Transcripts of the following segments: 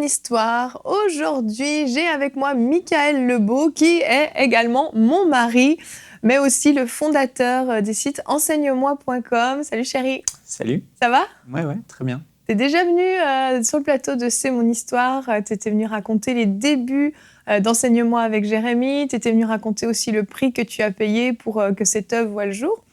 histoire. Aujourd'hui, j'ai avec moi Michael Lebeau, qui est également mon mari, mais aussi le fondateur des sites enseigne-moi.com. Salut chérie. Salut. Ça va ? Ouais, très bien. T'es déjà venu sur le plateau de C'est mon histoire. T'étais venu raconter les débuts d'Enseigne-moi avec Jérémy. T'étais venu raconter aussi le prix que tu as payé pour que cette œuvre voie le jour.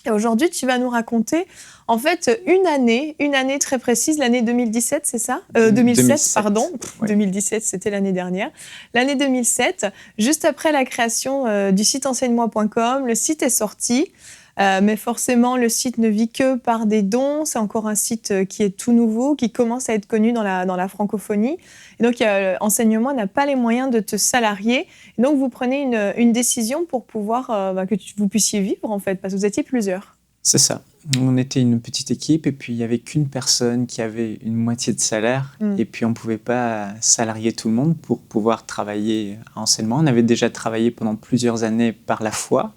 Et aujourd'hui, tu vas nous raconter, en fait, une année très précise, l'année 2017, c'est ça 2007, pardon. Ouais. 2017, c'était l'année dernière. L'année 2007, juste après la création du site enseigne-moi.com, le site est sorti. Mais forcément, le site ne vit que par des dons. C'est encore un site qui est tout nouveau, qui commence à être connu dans la francophonie. Et donc, Enseigne-moi n'a pas les moyens de te salarier. Et donc, vous prenez une décision pour pouvoir que vous puissiez vivre, en fait, parce que vous étiez plusieurs. C'est ça. On était une petite équipe et puis il n'y avait qu'une personne qui avait une moitié de salaire. Et puis, on ne pouvait pas salarier tout le monde pour pouvoir travailler à Enseigne-moi. On avait déjà travaillé pendant plusieurs années par la foi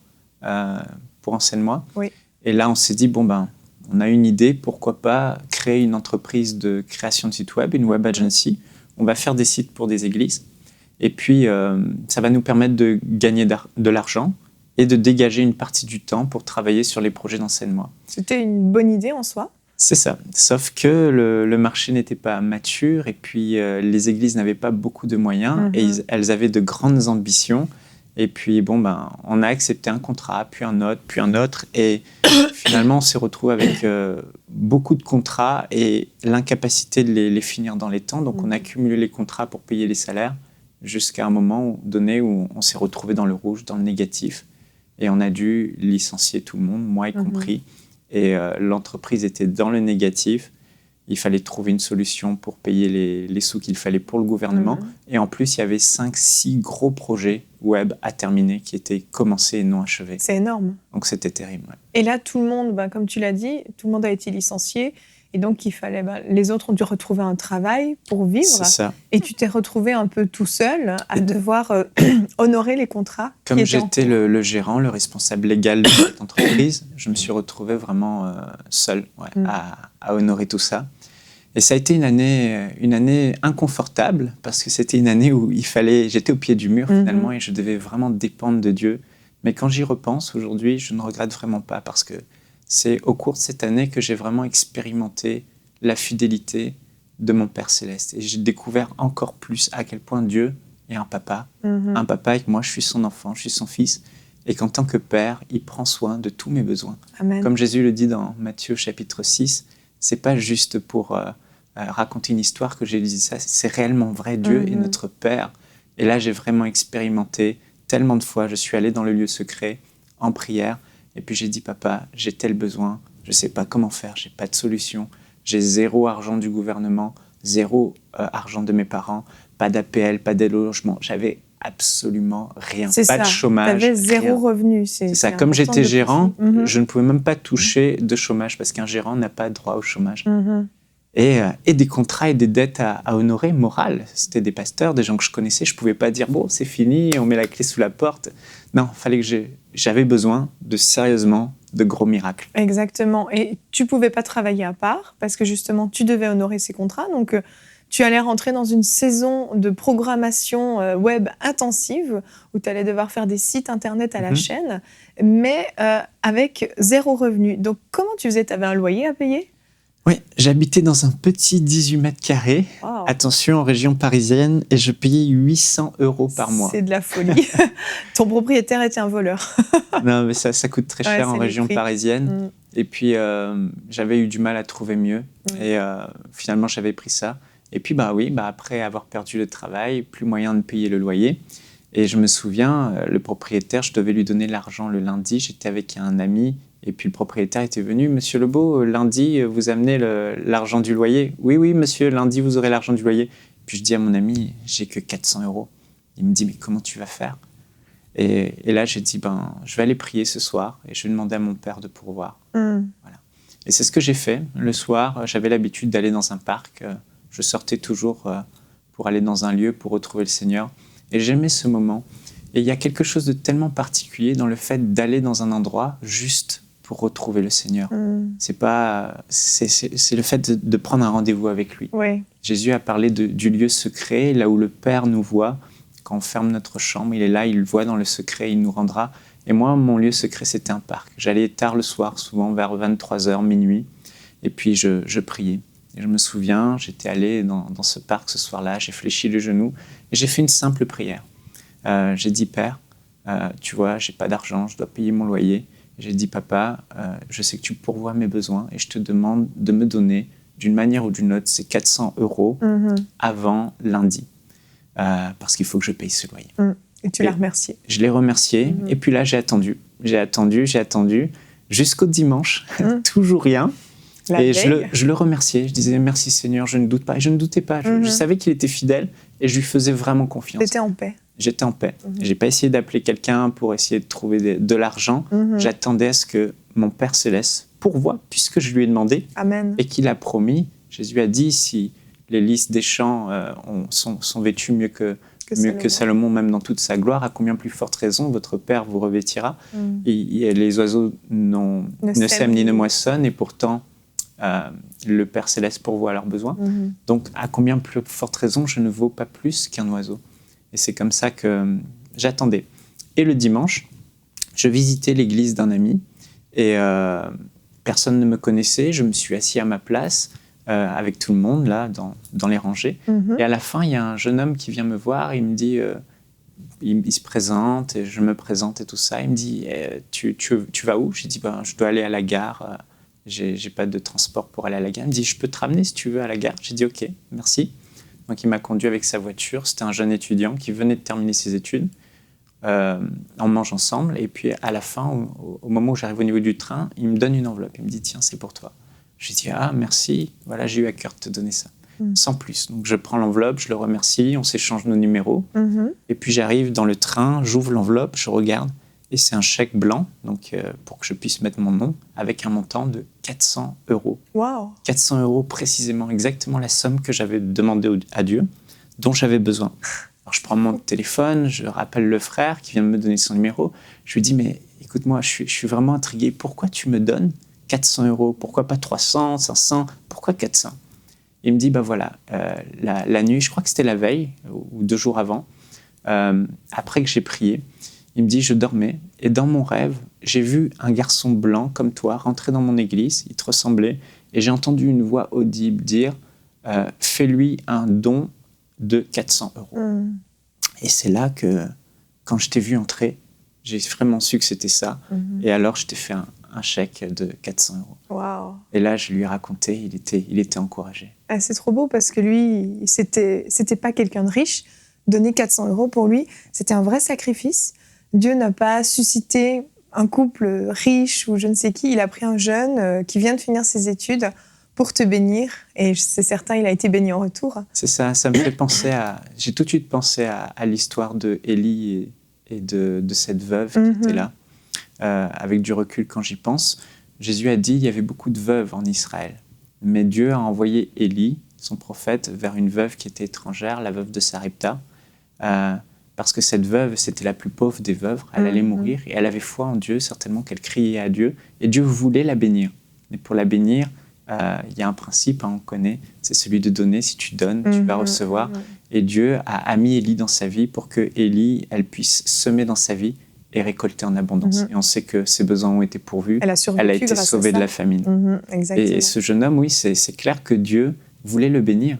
pour Enseigne-moi. Oui. Et là, on s'est dit, on a une idée, pourquoi pas créer une entreprise de création de sites web, une web agency. On va faire des sites pour des églises. Et puis, ça va nous permettre de gagner de l'argent et de dégager une partie du temps pour travailler sur les projets d'Enseigne-moi. C'était une bonne idée en soi. C'est ça. Sauf que le marché n'était pas mature et puis les églises n'avaient pas beaucoup de moyens et elles avaient de grandes ambitions. Et puis, on a accepté un contrat, puis un autre. Et finalement, on s'est retrouvé avec beaucoup de contrats et l'incapacité de les finir dans les temps. Donc, on a cumulé les contrats pour payer les salaires jusqu'à un moment donné où on s'est retrouvé dans le rouge, dans le négatif. Et on a dû licencier tout le monde, moi y compris. Et l'entreprise était dans le négatif. Il fallait trouver une solution pour payer les sous qu'il fallait pour le gouvernement. Et en plus, il y avait 5-6 gros projets web à terminer qui étaient commencés et non achevés. C'est énorme. Donc, c'était terrible. Ouais. Et là, tout le monde, comme tu l'as dit, tout le monde a été licencié. Et donc, les autres ont dû retrouver un travail pour vivre. C'est ça. Et tu t'es retrouvé un peu tout seul à devoir honorer les contrats. Comme j'étais le gérant, le responsable légal de cette entreprise, je me suis retrouvé vraiment seul à honorer tout ça. Et ça a été une année inconfortable parce que c'était une année où j'étais au pied du mur finalement et je devais vraiment dépendre de Dieu. Mais quand j'y repense aujourd'hui, je ne regrette vraiment pas parce que c'est au cours de cette année que j'ai vraiment expérimenté la fidélité de mon Père Céleste. Et j'ai découvert encore plus à quel point Dieu est un papa. Un papa avec moi, je suis son enfant, je suis son fils. Et qu'en tant que Père, il prend soin de tous mes besoins. Amen. Comme Jésus le dit dans Matthieu chapitre 6, c'est pas juste pour raconter une histoire que j'ai dit ça, c'est réellement vrai. Dieu est notre Père. Et là, j'ai vraiment expérimenté tellement de fois. Je suis allé dans le lieu secret en prière. Et puis j'ai dit, papa, j'ai tel besoin, je ne sais pas comment faire, je n'ai pas de solution, j'ai 0 argent du gouvernement, 0 argent de mes parents, pas d'APL, pas d'aide au logement, j'avais absolument rien, pas de chômage. Tu avais 0 revenu. C'est ça, comme j'étais gérant, je ne pouvais même pas toucher de chômage parce qu'un gérant n'a pas droit au chômage. Et des contrats et des dettes à honorer, morales. C'était des pasteurs, des gens que je connaissais. Je ne pouvais pas dire, c'est fini, on met la clé sous la porte. Non, fallait que j'avais besoin sérieusement de gros miracles. Exactement. Et tu ne pouvais pas travailler à part parce que justement, tu devais honorer ces contrats. Donc, tu allais rentrer dans une saison de programmation web intensive où tu allais devoir faire des sites internet à la chaîne, mais avec 0 revenu. Donc, comment tu faisais ? Tu avais un loyer à payer ? Oui, j'habitais dans un petit 18 mètres carrés, attention, en région parisienne, et je payais 800 € par mois. C'est de la folie. Ton propriétaire était un voleur. Non, mais ça coûte très cher en région parisienne. Et puis, j'avais eu du mal à trouver mieux. Et finalement, j'avais pris ça. Et puis, après avoir perdu le travail, plus moyen de payer le loyer. Et je me souviens, le propriétaire, je devais lui donner l'argent le lundi. J'étais avec un ami. Et puis le propriétaire était venu, « Monsieur Lebeau, lundi, vous amenez l'argent du loyer ?»« Oui, monsieur, lundi, vous aurez l'argent du loyer. » Puis je dis à mon ami, « J'ai que 400 €. » Il me dit, « Mais comment tu vas faire ?» Et là, j'ai dit, je vais aller prier ce soir et je vais demander à mon père de pourvoir. Voilà. Et c'est ce que j'ai fait. Le soir, j'avais l'habitude d'aller dans un parc. Je sortais toujours pour aller dans un lieu pour retrouver le Seigneur. Et j'aimais ce moment. Et il y a quelque chose de tellement particulier dans le fait d'aller dans un endroit juste pour retrouver le Seigneur. C'est le fait de prendre un rendez-vous avec lui. Oui. Jésus a parlé du lieu secret, là où le Père nous voit. Quand on ferme notre chambre, il est là, il le voit dans le secret, il nous rendra. Et moi, mon lieu secret, c'était un parc. J'allais tard le soir, souvent vers 23h, minuit, et puis je priais. Et je me souviens, j'étais allé dans ce parc ce soir-là, j'ai fléchi le genou, et j'ai fait une simple prière. J'ai dit, Père, tu vois, j'ai pas d'argent, je dois payer mon loyer. J'ai dit, Papa, je sais que tu pourvois mes besoins, et je te demande de me donner, d'une manière ou d'une autre, ces 400 € avant lundi, parce qu'il faut que je paye ce loyer. Et tu l'as remercié. Je l'ai remercié, et puis là, j'ai attendu, jusqu'au dimanche, toujours rien. Et je le remerciais, je disais merci Seigneur, je ne doute pas. Et je ne doutais pas, je savais qu'il était fidèle et je lui faisais vraiment confiance. Tu étais en paix. J'étais en paix. Je n'ai pas essayé d'appeler quelqu'un pour essayer de trouver de l'argent. J'attendais à ce que mon Père Céleste pourvoie, puisque je lui ai demandé. Amen. Et qu'il a promis. Jésus a dit, si les lys des champs sont vêtus mieux que Salomon, même dans toute sa gloire, à combien plus forte raison votre Père vous revêtira. Et les oiseaux ne sèment ni ne moissonnent, et pourtant le Père Céleste pourvoit à leurs besoins. Donc, à combien plus forte raison je ne vaux pas plus qu'un oiseau. Et c'est comme ça que j'attendais. Et le dimanche, je visitais l'église d'un ami, et personne ne me connaissait. Je me suis assis à ma place, avec tout le monde, là, dans les rangées. Et à la fin, il y a un jeune homme qui vient me voir, il me dit... il se présente, et je me présente et tout ça. Il me dit, tu vas où? J'ai dit, je dois aller à la gare. J'ai pas de transport pour aller à la gare. Il me dit, je peux te ramener si tu veux à la gare? J'ai dit, ok, merci. Donc il m'a conduit avec sa voiture. C'était un jeune étudiant qui venait de terminer ses études. On mange ensemble. Et puis à la fin, au moment où j'arrive au niveau du train, il me donne une enveloppe. Il me dit, tiens, c'est pour toi. J'ai dit, ah, merci. Voilà, j'ai eu à cœur de te donner ça. Sans plus. Donc je prends l'enveloppe, je le remercie, on s'échange nos numéros. Et puis j'arrive dans le train, j'ouvre l'enveloppe, je regarde. Et c'est un chèque blanc, donc pour que je puisse mettre mon nom, avec un montant de 400 €. Wow. 400 € précisément, exactement la somme que j'avais demandé à Dieu, dont j'avais besoin. Alors je prends mon téléphone, je rappelle le frère qui vient de me donner son numéro. Je lui dis, mais écoute-moi, je suis vraiment intrigué. Pourquoi tu me donnes 400 €? Pourquoi pas 300, 500? Pourquoi 400? Il me dit, voilà, la nuit, je crois que c'était la veille, ou 2 jours avant, après que j'ai prié, il me dit, je dormais, et dans mon rêve, j'ai vu un garçon blanc comme toi rentrer dans mon église, il te ressemblait, et j'ai entendu une voix audible dire, fais-lui un don de 400 €. Et c'est là que, quand je t'ai vu entrer, j'ai vraiment su que c'était ça, et alors je t'ai fait un chèque de 400 €. Wow. Et là, je lui ai raconté, il était encouragé. Ah, c'est trop beau parce que lui, c'était pas quelqu'un de riche. Donner 400 € pour lui, c'était un vrai sacrifice. Dieu n'a pas suscité un couple riche ou je ne sais qui. Il a pris un jeune qui vient de finir ses études pour te bénir. Et c'est certain, il a été béni en retour. C'est ça, ça me fait penser à... J'ai tout de suite pensé à l'histoire de Élie et de cette veuve qui était là. Avec du recul, quand j'y pense, Jésus a dit qu'il y avait beaucoup de veuves en Israël. Mais Dieu a envoyé Élie, son prophète, vers une veuve qui était étrangère, la veuve de Sarepta, parce que cette veuve, c'était la plus pauvre des veuves, elle allait mourir, et elle avait foi en Dieu, certainement qu'elle criait à Dieu, et Dieu voulait la bénir. Mais pour la bénir, il y a un principe, on connaît, c'est celui de donner. Si tu donnes, tu vas recevoir. Et Dieu a mis Élie dans sa vie pour que Élie, elle puisse semer dans sa vie et récolter en abondance. Et on sait que ses besoins ont été pourvus. Elle a été sauvée de la famine. Et ce jeune homme, oui, c'est clair que Dieu voulait le bénir.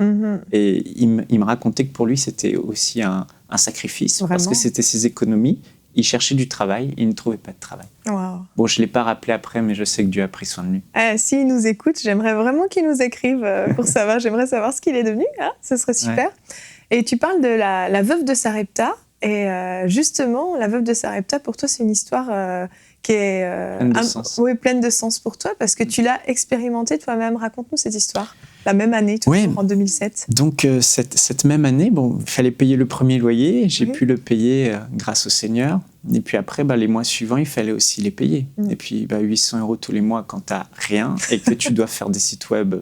Et il me racontait que pour lui, c'était aussi un sacrifice. Vraiment? Parce que c'était ses économies. Il cherchait du travail, il ne trouvait pas de travail. Wow. Bon, je ne l'ai pas rappelé après, mais je sais que Dieu a pris soin de lui. S'il nous écoute, j'aimerais vraiment qu'il nous écrive pour savoir. J'aimerais savoir ce qu'il est devenu. Ce serait super. Ouais. Et tu parles de la veuve de Sarepta. Et justement, la veuve de Sarepta, pour toi, c'est une histoire qui est pleine de sens pour toi, parce que tu l'as expérimentée toi-même. Raconte-nous cette histoire. La même année, toujours en 2007. Donc, cette même année, il fallait payer le premier loyer. J'ai pu le payer grâce au Seigneur. Et puis après, les mois suivants, il fallait aussi les payer. Et puis, 800 € tous les mois quand tu n'as rien et que tu dois faire des sites web et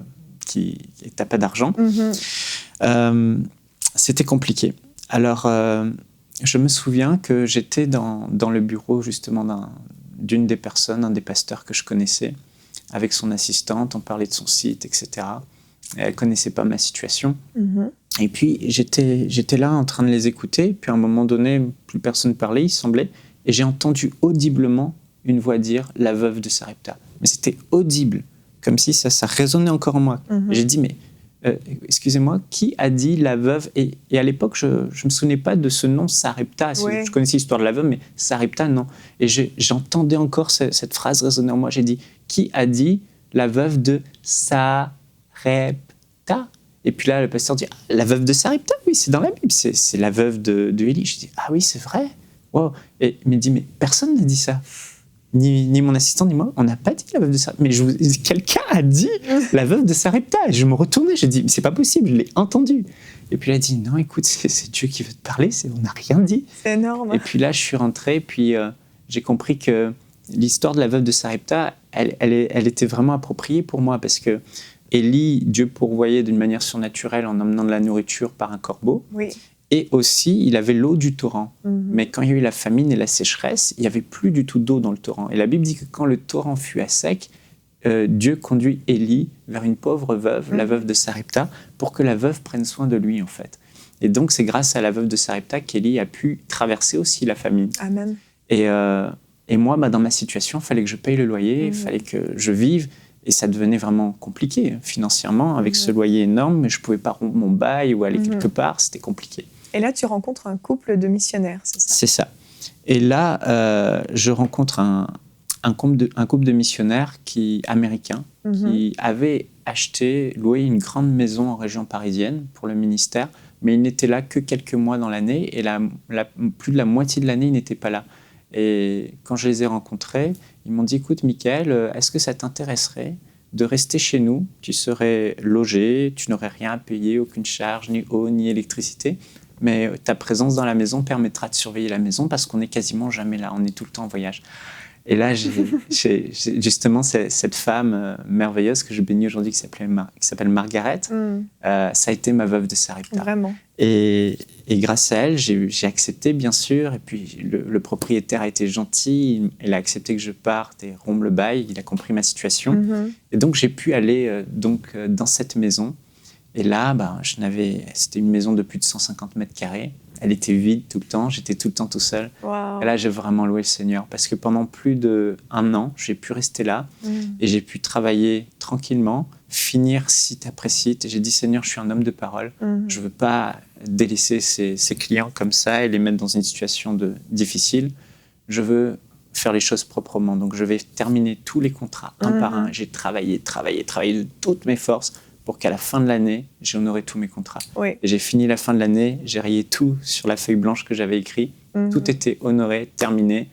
tu n'as pas d'argent. C'était compliqué. Alors, je me souviens que j'étais dans le bureau justement d'une des personnes, un des pasteurs que je connaissais, avec son assistante, on parlait de son site, etc. Et elle ne connaissait pas ma situation. Et puis, j'étais là en train de les écouter. Puis, à un moment donné, plus personne ne parlait, il semblait. Et j'ai entendu audiblement une voix dire « la veuve de Sarepta ». Mais c'était audible, comme si ça résonnait encore en moi. Et j'ai dit « mais excusez-moi, qui a dit la veuve ?» Et à l'époque, je ne me souvenais pas de ce nom Sarepta. Je connaissais l'histoire de la veuve, mais Sarepta, non. Et j'entendais encore cette phrase résonner en moi. J'ai dit « qui a dit la veuve de Sarepta ?» Et puis là, le pasteur dit « la veuve de Sarepta, oui, c'est dans la Bible, c'est la veuve de Élie. » Je dis « ah oui, c'est vrai. Wow. » Et il me dit « mais personne n'a dit ça. Ni mon assistant, ni moi, on n'a pas dit la veuve de Sarepta. Mais quelqu'un a dit la veuve de Sarepta. » Et je me retournais, j'ai dit « mais c'est pas possible, je l'ai entendu. » Et puis il a dit « non, écoute, c'est Dieu qui veut te parler, on n'a rien dit. » C'est énorme. Et puis là, je suis rentré, puis j'ai compris que l'histoire de la veuve de Sarepta, elle était vraiment appropriée pour moi, parce que Élie, Dieu pourvoyait d'une manière surnaturelle en emmenant de la nourriture par un corbeau. Oui. Et aussi, il avait l'eau du torrent. Mais quand il y a eu la famine et la sécheresse, il n'y avait plus du tout d'eau dans le torrent. Et la Bible dit que quand le torrent fut à sec, Dieu conduit Élie vers une pauvre veuve, la veuve de Sarepta, pour que la veuve prenne soin de lui, en fait. Et donc, c'est grâce à la veuve de Sarepta qu'Élie a pu traverser aussi la famine. Amen. Et moi, dans ma situation, il fallait que je paye le loyer, il fallait que je vive. Et ça devenait vraiment compliqué financièrement, avec ce loyer énorme, mais je ne pouvais pas rompre mon bail ou aller quelque part, c'était compliqué. Et là, tu rencontres un couple de missionnaires, c'est ça? C'est ça. Et là, je rencontre un couple de missionnaires américains qui avaient loué une grande maison en région parisienne pour le ministère, mais ils n'étaient là que quelques mois dans l'année, et plus de la moitié de l'année, ils n'étaient pas là. Et quand je les ai rencontrés, ils m'ont dit « écoute, Michael, est-ce que ça t'intéresserait de rester chez nous? Tu serais logé, tu n'aurais rien à payer, aucune charge, ni eau, ni électricité. Mais ta présence dans la maison permettra de surveiller la maison parce qu'on n'est quasiment jamais là, on est tout le temps en voyage. » Et là, j'ai justement cette femme merveilleuse que je bénis aujourd'hui, qui s'appelle Margaret. Ça a été ma veuve de Sarepta. Vraiment. Et grâce à elle, j'ai accepté, bien sûr. Et puis, le propriétaire a été gentil. Il a accepté que je parte et rompe le bail. Il a compris ma situation. Et donc, j'ai pu aller dans cette maison. Et là, c'était une maison de plus de 150 mètres carrés. Elle était vide tout le temps. J'étais tout le temps tout seul. Wow. Et là, j'ai vraiment loué le Seigneur. Parce que pendant plus d'1 an, j'ai pu rester là. Et j'ai pu travailler tranquillement, finir site après site. Et j'ai dit, Seigneur, je suis un homme de parole. Je ne veux pas délaisser ces clients comme ça et les mettre dans une situation difficile. Je veux faire les choses proprement. Donc, je vais terminer tous les contrats un par un. J'ai travaillé de toutes mes forces pour qu'à la fin de l'année, j'ai honoré tous mes contrats. Oui. Et j'ai fini la fin de l'année, j'ai rayé tout sur la feuille blanche que j'avais écrit. Tout était honoré, terminé.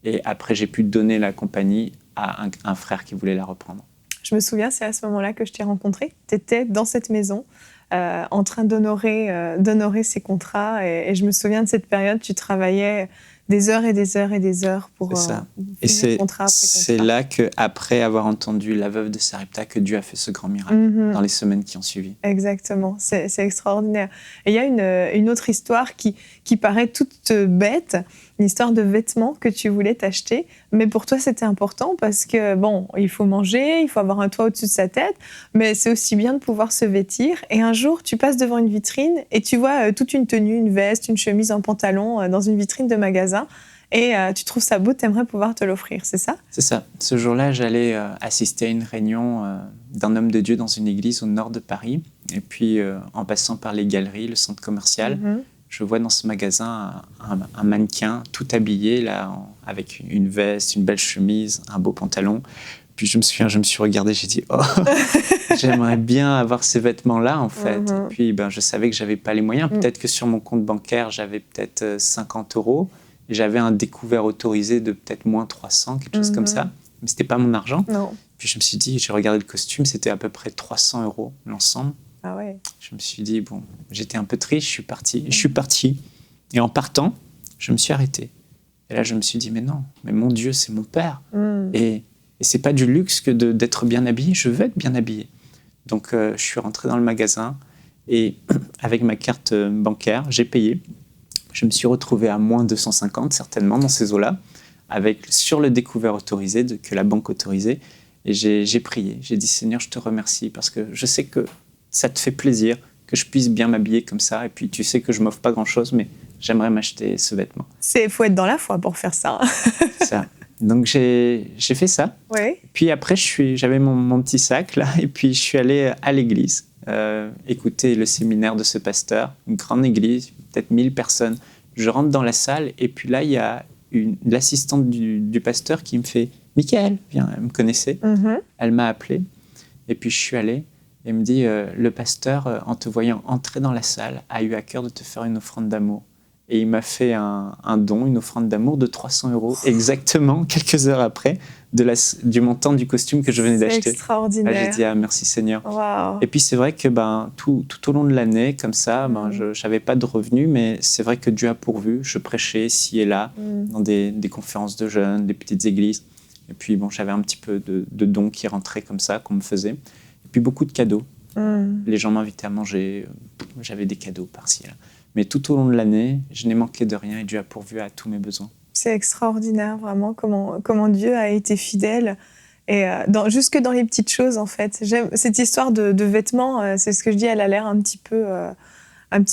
Et après, j'ai pu donner la compagnie à un frère qui voulait la reprendre. Je me souviens, c'est à ce moment-là que je t'ai rencontré. Tu étais dans cette maison, en train d'honorer ces contrats. Et je me souviens de cette période, tu travaillais des heures et des heures et des heures pour finir contrat après contrat. C'est là qu'après avoir entendu la veuve de Sarepta, que Dieu a fait ce grand miracle dans les semaines qui ont suivi. Exactement, c'est extraordinaire. Et il y a une autre histoire qui paraît toute bête, une histoire de vêtements que tu voulais t'acheter, mais pour toi c'était important parce que il faut manger, il faut avoir un toit au-dessus de sa tête, mais c'est aussi bien de pouvoir se vêtir. Et un jour, tu passes devant une vitrine et tu vois toute une tenue, une veste, une chemise, un pantalon dans une vitrine de magasin. Et tu trouves ça beau, tu aimerais pouvoir te l'offrir, c'est ça? C'est ça. Ce jour-là, j'allais assister à une réunion d'un homme de Dieu dans une église au nord de Paris. Et puis, en passant par les galeries, le centre commercial, je vois dans ce magasin un mannequin tout habillé, là, avec une veste, une belle chemise, un beau pantalon. Puis je me suis regardé, j'ai dit « Oh, j'aimerais bien avoir ces vêtements-là, en fait. » Et puis, je savais que je n'avais pas les moyens. Peut-être que sur mon compte bancaire, j'avais peut-être 50 €. Et j'avais un découvert autorisé de peut-être moins 300, quelque chose comme ça. Mais ce n'était pas mon argent. Non. Puis je me suis dit, j'ai regardé le costume, c'était à peu près 300 € l'ensemble. Ah ouais. Je me suis dit, j'étais un peu triste, je suis parti. Je suis parti. Et en partant, je me suis arrêté. Et là, je me suis dit, mais non, mais mon Dieu, c'est mon Père. Et ce n'est pas du luxe que d'être bien habillé, je veux être bien habillé. Donc, je suis rentré dans le magasin et avec ma carte bancaire, j'ai payé. Je me suis retrouvé à moins 250, certainement, dans ces eaux-là, sur le découvert autorisé que la banque autorisait. Et j'ai prié, j'ai dit Seigneur, je te remercie parce que je sais que ça te fait plaisir que je puisse bien m'habiller comme ça. Et puis tu sais que je m'offre pas grand-chose, mais j'aimerais m'acheter ce vêtement. Il faut être dans la foi pour faire ça. Ça. Donc j'ai fait ça. Oui. Puis après, j'avais mon petit sac là, et puis je suis allé à l'église écouter le séminaire de ce pasteur, une grande église, peut-être 1000 personnes. Je rentre dans la salle et puis là, il y a l'assistante du pasteur qui me fait « Michael, viens, elle me connaissait. Elle m'a appelé et puis je suis allé. Et elle me dit le pasteur, en te voyant entrer dans la salle, a eu à cœur de te faire une offrande d'amour. Et il m'a fait un don, une offrande d'amour de 300 €, exactement quelques heures après, du montant du costume que je venais d'acheter. C'est extraordinaire. J'ai dit merci Seigneur. Wow. Et puis c'est vrai que tout au long de l'année, comme ça, je n'avais pas de revenus, mais c'est vrai que Dieu a pourvu. Je prêchais ci et là, dans des conférences de jeunes, des petites églises. Et puis j'avais un petit peu de dons qui rentraient comme ça, qu'on me faisait. Et puis beaucoup de cadeaux. Les gens m'invitaient à manger, j'avais des cadeaux par-ci et là. Mais tout au long de l'année, je n'ai manqué de rien et Dieu a pourvu à tous mes besoins. C'est extraordinaire, vraiment, comment Dieu a été fidèle. Et jusque dans les petites choses, en fait. J'aime cette histoire de vêtements, c'est ce que je dis, elle a l'air un petit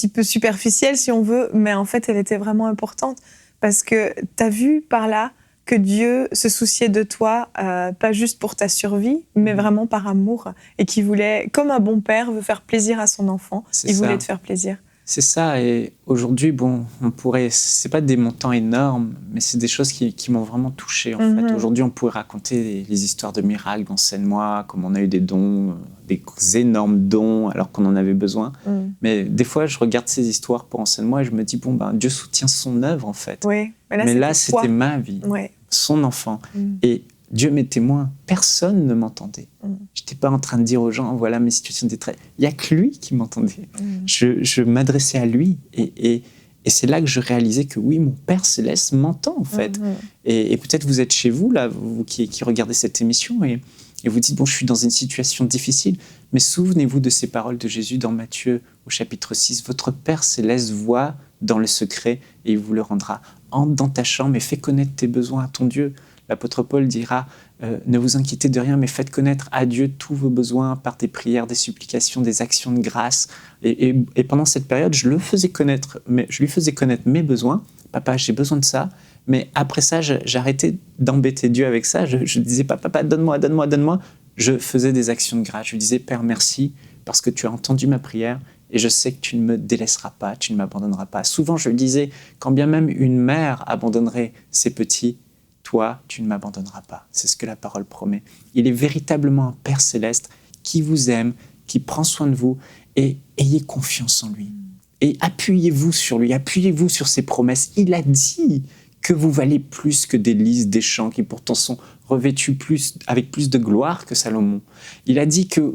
peu superficielle, si on veut, mais en fait, elle était vraiment importante. Parce que tu as vu par là que Dieu se souciait de toi, pas juste pour ta survie, mais vraiment par amour. Et qui voulait, comme un bon père veut faire plaisir à son enfant, il voulait te faire plaisir. C'est ça, et aujourd'hui, c'est pas des montants énormes, mais c'est des choses qui m'ont vraiment touché, en fait. Aujourd'hui, on pourrait raconter les histoires de miracles d'Enseigne-moi, comme on a eu des dons, des énormes dons, alors qu'on en avait besoin. Mais des fois, je regarde ces histoires pour Enseigne-moi et je me dis, Dieu soutient son œuvre, en fait. Oui, mais là, c'était ma vie, son enfant. Et Dieu m'est témoin, personne ne m'entendait. Je n'étais pas en train de dire aux gens, voilà mes situations de détresse. Il n'y a que lui qui m'entendait. Je m'adressais à lui et c'est là que je réalisais que oui, mon Père Céleste m'entend en fait. Et peut-être vous êtes chez vous, là, vous qui regardez cette émission et vous dites, je suis dans une situation difficile, mais souvenez-vous de ces paroles de Jésus dans Matthieu au chapitre 6. Votre Père Céleste voit dans le secret et il vous le rendra. Entre dans ta chambre et fais connaître tes besoins à ton Dieu. L'apôtre Paul dira ne vous inquiétez de rien, mais faites connaître à Dieu tous vos besoins par des prières, des supplications, des actions de grâce. Et pendant cette période, je lui faisais connaître mes besoins. Papa, j'ai besoin de ça. Mais après ça, j'arrêtais d'embêter Dieu avec ça. Je disais pas, papa, donne-moi. Je faisais des actions de grâce. Je lui disais, Père, merci parce que tu as entendu ma prière et je sais que tu ne me délaisseras pas, tu ne m'abandonneras pas. Souvent, je lui disais, quand bien même une mère abandonnerait ses petits, toi, tu ne m'abandonneras pas. C'est ce que la parole promet. Il est véritablement un Père Céleste qui vous aime, qui prend soin de vous et ayez confiance en lui. Et appuyez-vous sur lui, appuyez-vous sur ses promesses. Il a dit que vous valez plus que des lys, des champs qui pourtant sont revêtus avec plus de gloire que Salomon. Il a dit que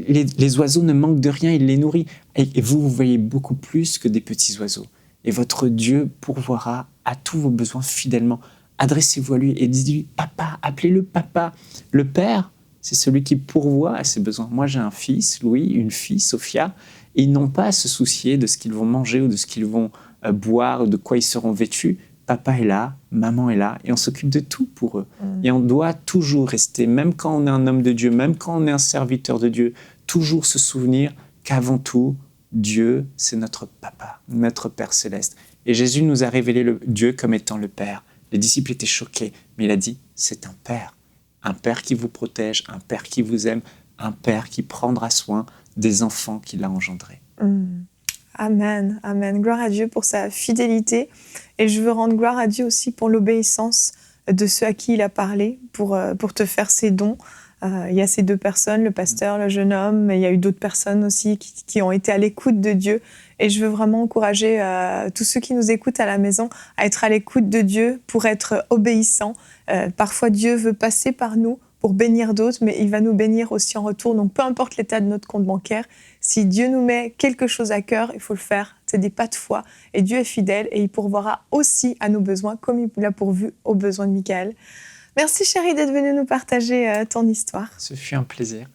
les oiseaux ne manquent de rien, il les nourrit. Et vous valez beaucoup plus que des petits oiseaux. Et votre Dieu pourvoira à tous vos besoins fidèlement. Adressez-vous à lui et dites-lui « Papa », appelez-le Papa. Le Père, c'est celui qui pourvoit à ses besoins. Moi, j'ai un fils, Louis, une fille, Sophia, et ils n'ont pas à se soucier de ce qu'ils vont manger ou de ce qu'ils vont boire ou de quoi ils seront vêtus. Papa est là, maman est là, et on s'occupe de tout pour eux. Et on doit toujours rester, même quand on est un homme de Dieu, même quand on est un serviteur de Dieu, toujours se souvenir qu'avant tout, Dieu, c'est notre Papa, notre Père Céleste. Et Jésus nous a révélé Dieu comme étant le Père. Les disciples étaient choqués, mais il a dit, c'est un Père qui vous protège, un Père qui vous aime, un Père qui prendra soin des enfants qu'il a engendrés. Amen, amen. Gloire à Dieu pour sa fidélité. Et je veux rendre gloire à Dieu aussi pour l'obéissance de ceux à qui il a parlé, pour te faire ses dons. Il y a ces deux personnes, le pasteur, le jeune homme, mais il y a eu d'autres personnes aussi qui ont été à l'écoute de Dieu. Et je veux vraiment encourager tous ceux qui nous écoutent à la maison à être à l'écoute de Dieu pour être obéissants. Parfois, Dieu veut passer par nous pour bénir d'autres, mais il va nous bénir aussi en retour. Donc, peu importe l'état de notre compte bancaire, si Dieu nous met quelque chose à cœur, il faut le faire. C'est des pas de foi. Et Dieu est fidèle et il pourvoira aussi à nos besoins, comme il l'a pourvu aux besoins de Michael. Merci chérie d'être venue nous partager ton histoire. Ce fut un plaisir.